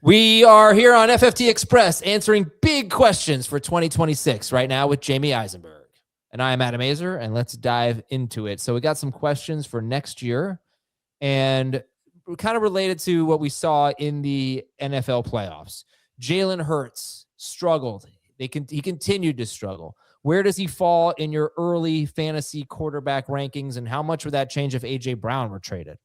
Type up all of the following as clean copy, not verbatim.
We are here on FFT Express answering big questions for 2026 right now with Jamey Eisenberg. And I am Adam Azer, and let's dive into it. So we got some questions for next year, and kind of related to what we saw in the NFL playoffs. Jalen Hurts struggled. He continued to struggle. Where does he fall in your early fantasy quarterback rankings, and how much would that change if A.J. Brown were traded?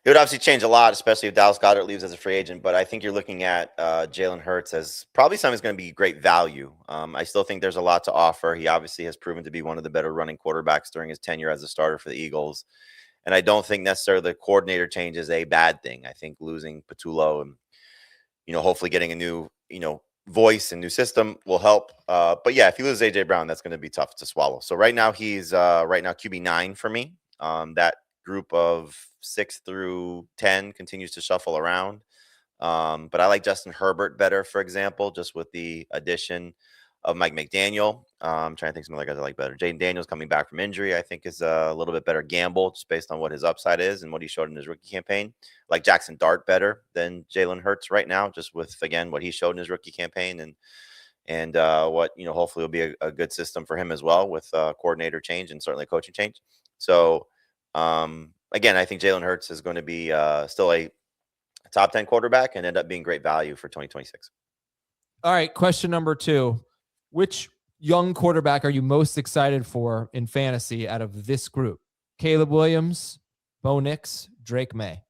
It would obviously change a lot, especially if Dallas Goedert leaves as a free agent. But I think you're looking at Jalen Hurts as probably something that's going to be great value. I still think there's a lot to offer. He obviously has proven to be one of the better running quarterbacks during his tenure as a starter for the Eagles. And I don't think necessarily the coordinator change is a bad thing. I think losing Patullo and, hopefully getting a new, voice and new system will help. But yeah, if you lose A.J. Brown, that's going to be tough to swallow. So right now he's QB9 for me. That group of 6 through 10 continues to shuffle around. But I like Justin Herbert better, for example, just with the addition of Mike McDaniel. I'm trying to think some other guys I like better. Jaden Daniels coming back from injury, I think is a little bit better gamble just based on what his upside is and what he showed in his rookie campaign. I like Jackson Dart better than Jalen Hurts right now, just with, again, what he showed in his rookie campaign and what, hopefully will be a good system for him as well with coordinator change and certainly coaching change. So, again, I think Jalen Hurts is going to be still a top 10 quarterback and end up being great value for 2026. All right, question number 2. Which young quarterback are you most excited for in fantasy out of this group? Caleb Williams, Bo Nix, Drake Maye?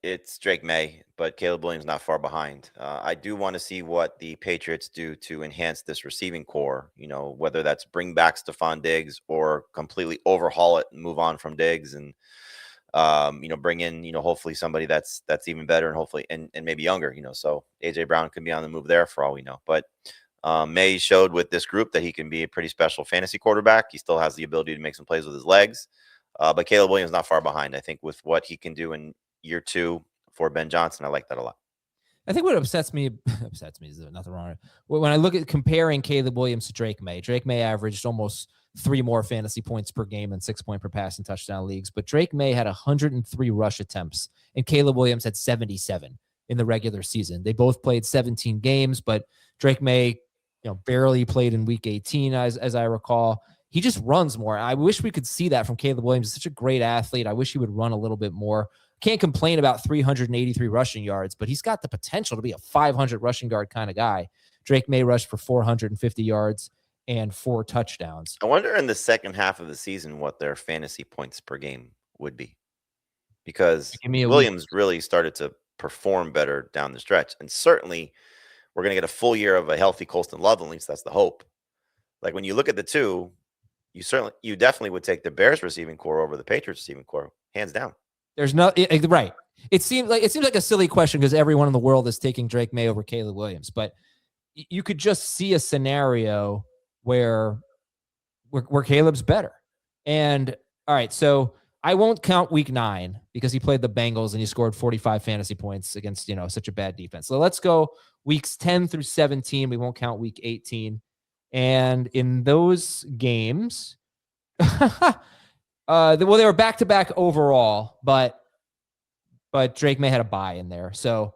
It's Drake Maye, but Caleb Williams not far behind. I do want to see what the Patriots do to enhance this receiving core, whether that's bring back Stephon Diggs or completely overhaul it and move on from Diggs and, bring in, hopefully somebody that's even better and hopefully, and maybe younger, so A.J. Brown could be on the move there for all we know. But Maye showed with this group that he can be a pretty special fantasy quarterback. He still has the ability to make some plays with his legs. But Caleb Williams not far behind. I think with what he can do in year 2 for Ben Johnson, I like that a lot. I think what upsets me is nothing wrong. When I look at comparing Caleb Williams to Drake Maye averaged almost 3 more fantasy points per game and 6 point per pass in touchdown leagues. But Drake Maye had 103 rush attempts and Caleb Williams had 77 in the regular season. They both played 17 games, but Drake Maye, barely played in week 18, as I recall. He just runs more. I wish we could see that from Caleb Williams. He's such a great athlete. I wish he would run a little bit more. Can't complain about 383 rushing yards, but he's got the potential to be a 500 rushing yard kind of guy. Drake Maye rushed for 450 yards and 4 touchdowns. I wonder in the second half of the season what their fantasy points per game would be, because Williams really started to perform better down the stretch. And certainly we're going to get a full year of a healthy Colston Love. At least that's the hope. Like when you look at the two, you definitely would take the Bears receiving core over the Patriots receiving core, hands down. There's no right. It seems like a silly question because everyone in the world is taking Drake Maye over Caleb Williams, but you could just see a scenario where Caleb's better. And all right, so I won't count week 9 because he played the Bengals and he scored 45 fantasy points against, such a bad defense. So let's go weeks 10 through 17. We won't count week 18. And in those games, they were back-to-back overall, but Drake Maye had a bye in there. So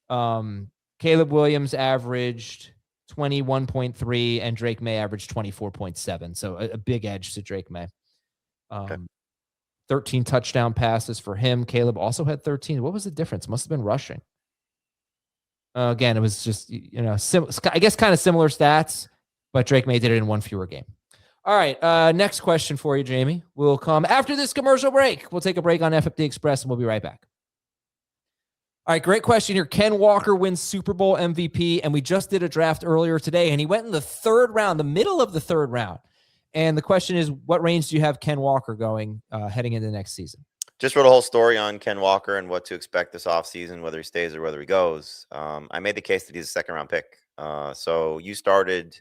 Caleb Williams averaged 21.3 and Drake Maye averaged 24.7. So a big edge to Drake Maye. 13 touchdown passes for him. Caleb also had 13. What was the difference? Must have been rushing. Again, it was just, I guess kind of similar stats, but Drake Maye did it in 1 fewer game. All right, next question for you, Jamey, will come after this commercial break. We'll take a break on FFT Express, and we'll be right back. All right, great question here. Ken Walker wins Super Bowl MVP, and we just did a draft earlier today, and he went in the 3rd round, the middle of the 3rd round. And the question is, what range do you have Ken Walker going heading into next season? Just wrote a whole story on Ken Walker and what to expect this offseason, whether he stays or whether he goes. I made the case that he's a 2nd-round pick. So you started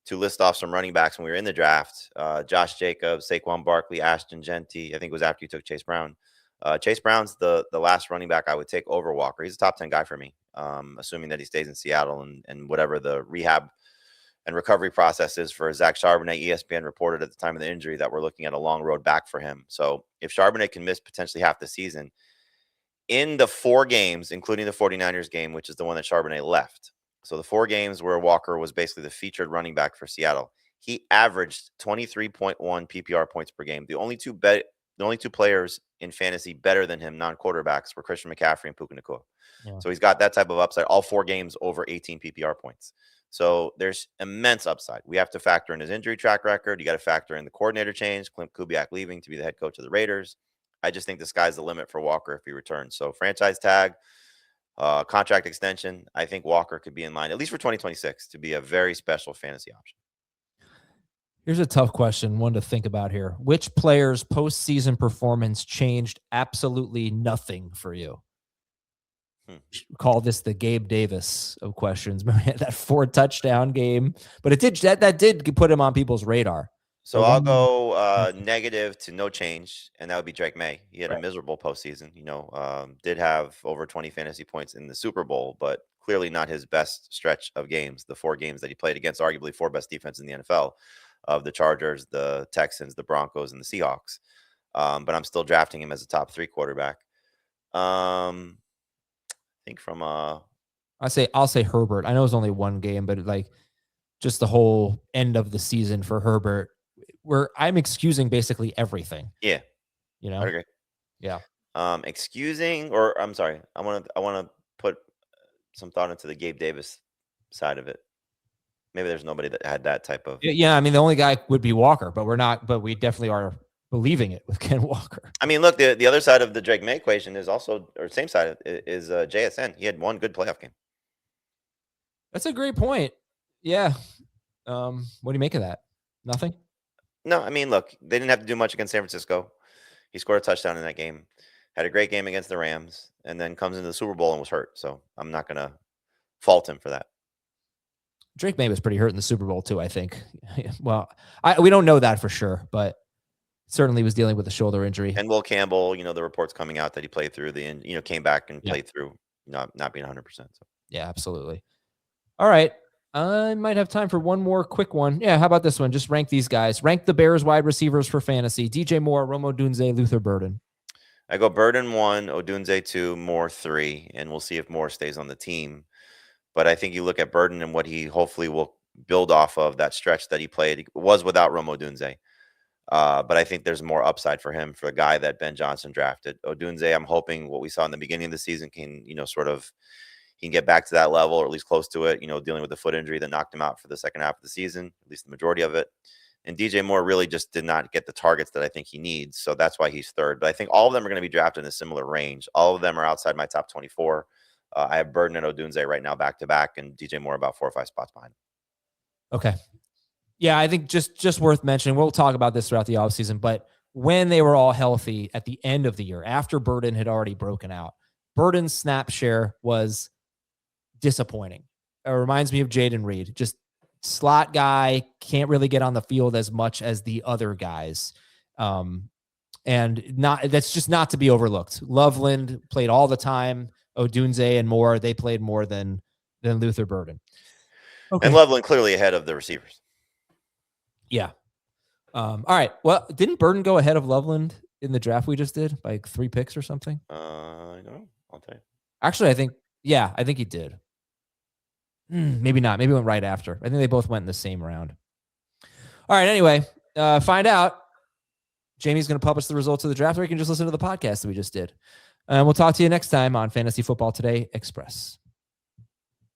to list off some running backs when we were in the draft. Josh Jacobs, Saquon Barkley, Ashton Genty. I think it was after you took Chase Brown. Chase Brown's the last running back I would take over Walker. He's a top 10 guy for me, assuming that he stays in Seattle and whatever the rehab and recovery process is for Zach Charbonnet. ESPN reported at the time of the injury that we're looking at a long road back for him. So if Charbonnet can miss potentially half the season, in the 4 games, including the 49ers game, which is the one that Charbonnet left. So the 4 games where Walker was basically the featured running back for Seattle, he averaged 23.1 PPR points per game. The only two players in fantasy better than him, non-quarterbacks, were Christian McCaffrey and Puka Nacua. Yeah. So he's got that type of upside. All 4 games over 18 PPR points. So there's immense upside. We have to factor in his injury track record. You got to factor in the coordinator change, Clint Kubiak leaving to be the head coach of the Raiders. I just think the sky's the limit for Walker if he returns. So franchise tag, contract extension, I think Walker could be in line, at least for 2026, to be a very special fantasy option. Here's a tough question, one to think about here. Which player's postseason performance changed absolutely nothing for you? Call this the Gabe Davis of questions. That 4 touchdown game, but it did that did put him on people's radar. So I'll go negative to no change, and that would be Drake Maye. He had a miserable postseason. Did have over 20 fantasy points in the Super Bowl, but clearly not his best stretch of games. The 4 games that he played against arguably 4 best defense in the NFL, of the Chargers, the Texans, the Broncos, and the Seahawks. But I'm still drafting him as a top 3 quarterback. I think from I'll say Herbert. I know it was only 1 game, but like just the whole end of the season for Herbert, where I'm excusing basically everything. Yeah. I agree. Yeah. Excusing, or I'm sorry, I want to put some thought into the Gabe Davis side of it. Maybe there's nobody that had that type of. Yeah, I mean, the only guy would be Walker, but we definitely are believing it with Ken Walker. I mean, look, the other side of the Drake Maye equation is also, or same side is JSN. He had 1 good playoff game. That's a great point. Yeah. What do you make of that? Nothing? No, I mean, look, they didn't have to do much against San Francisco. He scored a touchdown in that game, had a great game against the Rams, and then comes into the Super Bowl and was hurt. So I'm not going to fault him for that. Drake Maye was pretty hurt in the Super Bowl too, I think. Well, we don't know that for sure, but certainly was dealing with a shoulder injury. And Will Campbell, the reports coming out that he played through came back and played through not being 100%. So. Yeah, absolutely. All right. I might have time for one more quick one. Yeah, how about this one? Just rank these guys. Rank the Bears wide receivers for fantasy. DJ Moore, Rome Odunze, Luther Burden. I go Burden 1, Odunze 2, Moore 3, and we'll see if Moore stays on the team. But I think you look at Burden and what he hopefully will build off of that stretch that he played. It was without Rome Odunze. But I think there's more upside for him, for the guy that Ben Johnson drafted. Odunze, I'm hoping what we saw in the beginning of the season can, he can get back to that level, or at least close to it, dealing with the foot injury that knocked him out for the second half of the season, at least the majority of it. And DJ Moore really just did not get the targets that I think he needs. So that's why he's 3rd. But I think all of them are going to be drafted in a similar range. All of them are outside my top 24. I have Burden and Odunze right now back to back, and DJ Moore about 4 or 5 spots behind. Okay. Yeah, I think just worth mentioning, we'll talk about this throughout the offseason, but when they were all healthy at the end of the year, after Burden had already broken out, Burden's snap share was disappointing. It reminds me of Jaden Reed, just slot guy, can't really get on the field as much as the other guys. And that's just not to be overlooked. Loveland played all the time. Odunze and Moore, they played more than Luther Burden. Okay. And Loveland clearly ahead of the receivers. Yeah. All right. Well, didn't Burden go ahead of Loveland in the draft we just did by 3 picks or something? I don't know. I'll tell you. Actually, I think he did. Maybe not. Maybe went right after. I think they both went in the same round. All right. Anyway, find out. Jamey's going to publish the results of the draft, or you can just listen to the podcast that we just did. And we'll talk to you next time on Fantasy Football Today Express.